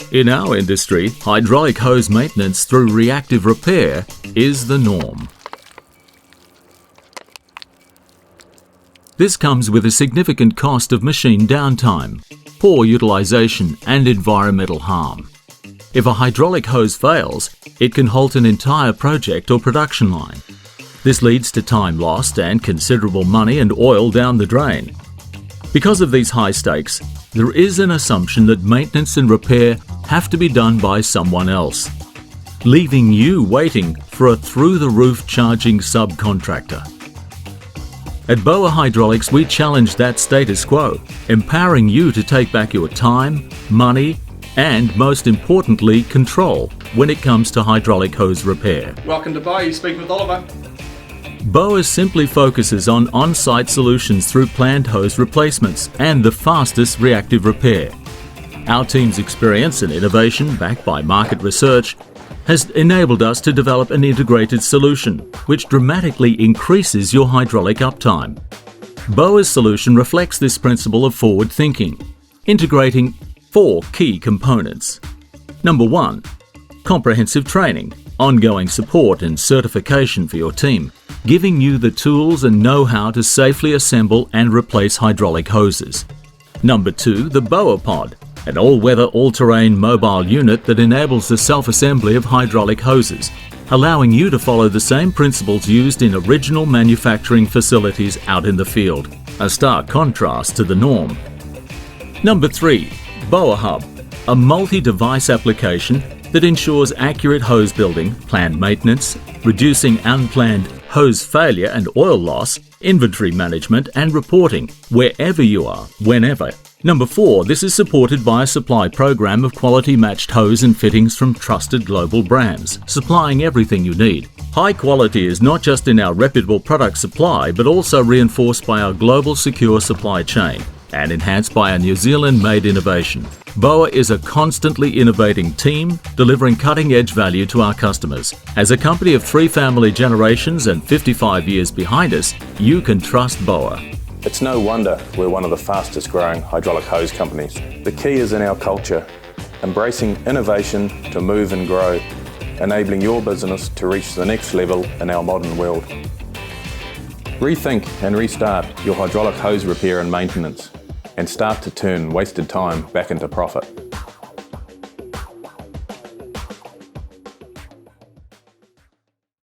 In our industry, hydraulic hose maintenance through reactive repair is the norm. This comes with a significant cost of machine downtime, poor utilization and environmental harm. If a hydraulic hose fails, it can halt an entire project or production line. This leads to time lost and considerable money and oil down the drain. Because of these high stakes, there is an assumption that maintenance and repair have to be done by someone else, leaving you waiting for a through-the-roof charging subcontractor. At BOA Hydraulics, we challenge that status quo, empowering you to take back your time, money, and most importantly, control when it comes to hydraulic hose repair. Welcome to BOA, you're speaking with Oliver. BOA simply focuses on on-site solutions through planned hose replacements and the fastest reactive repair. Our team's experience and innovation, backed by market research, has enabled us to develop an integrated solution which dramatically increases your hydraulic uptime. BOA's solution reflects this principle of forward thinking, integrating 4 key components. Number 1, comprehensive training, ongoing support and certification for your team, giving you the tools and know-how to safely assemble and replace hydraulic hoses. Number 2, the BOA Pod, an all-weather, all-terrain mobile unit that enables the self-assembly of hydraulic hoses, allowing you to follow the same principles used in original manufacturing facilities out in the field, a stark contrast to the norm. Number 3, BOA Hub, a multi-device application that ensures accurate hose building, planned maintenance, reducing unplanned hose failure and oil loss, inventory management and reporting wherever you are, whenever. Number 4, this is supported by a supply program of quality matched hose and fittings from trusted global brands, supplying everything you need. High quality is not just in our reputable product supply, but also reinforced by our global secure supply chain and enhanced by our New Zealand-made innovation. BOA is a constantly innovating team, delivering cutting-edge value to our customers. As a company of 3 family generations and 55 years behind us, you can trust BOA. It's no wonder we're one of the fastest growing hydraulic hose companies. The key is in our culture, embracing innovation to move and grow, enabling your business to reach the next level in our modern world. Rethink and restart your hydraulic hose repair and maintenance, and start to turn wasted time back into profit.